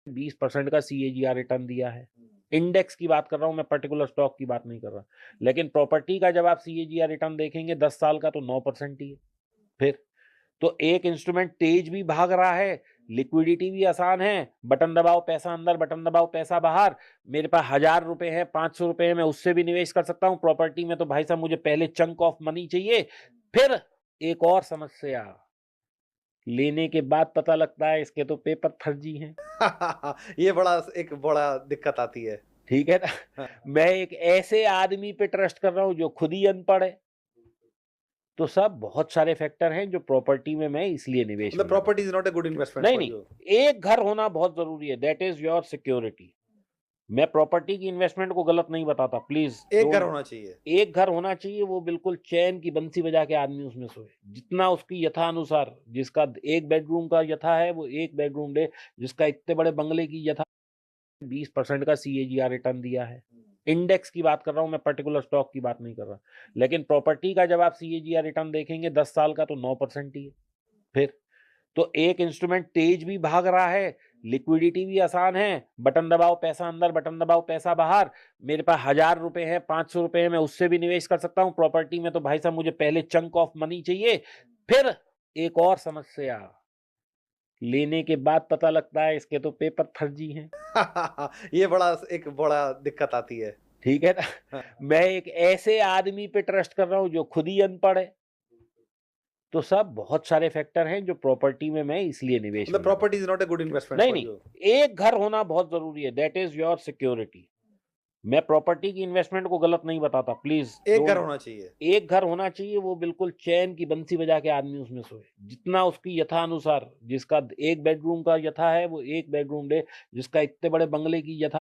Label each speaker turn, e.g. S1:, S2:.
S1: 20% का CAGR return दिया है। इंडेक्स की बात कर रहा हूँ मैं, पर्टिकुलर स्टॉक की बात नहीं कर रहा। लेकिन प्रॉपर्टी का जब आप CAGR रिटर्न देखेंगे 10 साल का, तो 9% ही है। फिर तो एक इंस्ट्रूमेंट तेज भी भाग रहा है, लिक्विडिटी भी आसान है, बटन दबाओ पैसा अंदर, बटन दबाओ पैसा बाहर। मेरे पास 1000 रुपए है, 500 रुपए है, मैं उससे भी निवेश कर सकता हूँ। प्रॉपर्टी में तो भाई साहब मुझे पहले चंक ऑफ मनी चाहिए। फिर एक और समस्या, लेने के बाद पता लगता है इसके तो पेपर फर्जी हैं।
S2: ये बड़ा एक बड़ा दिक्कत आती है।
S1: ठीक है ना?
S2: हाँ,
S1: मैं एक ऐसे आदमी पे ट्रस्ट कर रहा हूँ जो खुद ही अनपढ़ है। तो सब बहुत सारे फैक्टर हैं जो प्रॉपर्टी में मैं इसलिए निवेश
S2: मतलब
S1: नहीं
S2: प्रॉपर्टी इज़
S1: करता।
S2: नॉट अ गुड इन्वेस्टमेंट
S1: नहीं,
S2: फॉर
S1: नहीं,
S2: यू।
S1: एक घर होना बहुत ज़रूरी है, दैट इज़ योर सिक्योरिटी। मैं प्रॉपर्टी की इन्वेस्टमेंट को गलत नहीं बताता, प्लीज़
S2: एक घर
S1: डोंट।
S2: होना चाहिए।
S1: एक घर होना चाहिए, वो बिल्कुल चैन की बंसी बजा के आदमी उसमें सोए। जितना उसकी यथानुसार, जिसका 1 बेडरूम का यथा है, वो 1 बेडरूम ले, जिसका इतने बड़े बंगले की यथा 20% का CAGR रिटर्न दिया है। इंडेक्स की बात कर रहा हूँ मैं, पर्टिकुलर स्टॉक की बात नहीं कर रहा। लेकिन प्रॉपर्टी का जब आप CAGR रिटर्न देखेंगे 10 साल का, तो 9% ही है। फिर तो एक इंस्ट्रूमेंट तेज भी भाग रहा है, लिक्विडिटी भी आसान है, बटन दबाओ पैसा अंदर, बटन दबाओ पैसा बाहर। मेरे पास 1000 रुपए है, 500 रुपए है, मैं उससे भी निवेश कर सकता हूँ। प्रॉपर्टी में तो भाई साहब मुझे पहले चंक ऑफ मनी चाहिए। फिर एक और समस्या, लेने के बाद पता लगता है इसके तो पेपर फर्जी हैं।
S2: ये बड़ा एक बड़ा दिक्कत आती है।
S1: ठीक है ना?
S2: हाँ,
S1: मैं एक ऐसे आदमी पे ट्रस्ट कर रहा हूँ जो खुद ही अनपढ़ है। तो सब बहुत सारे फैक्टर हैं जो प्रॉपर्टी में मैं इसलिए निवेश
S2: मतलब
S1: नहीं
S2: प्रॉपर्टी
S1: करता।
S2: Is not a good investment
S1: नहीं,
S2: फॉर
S1: नहीं,
S2: यू।
S1: एक घर होना बहुत ज़रूरी है, दैट इज़ योर सिक्योरिटी। मैं प्रॉपर्टी की इन्वेस्टमेंट को गलत नहीं बताता, प्लीज़
S2: एक घर
S1: डोंट।
S2: होना चाहिए।
S1: एक घर होना चाहिए, वो बिल्कुल चैन की बंसी बजा के आदमी उसमें सोए। जितना उसकी यथानुसार, जिसका 1 बेडरूम का यथा है, वो 1 बेडरूम ले, जिसका इतने बड़े बंगले की यथा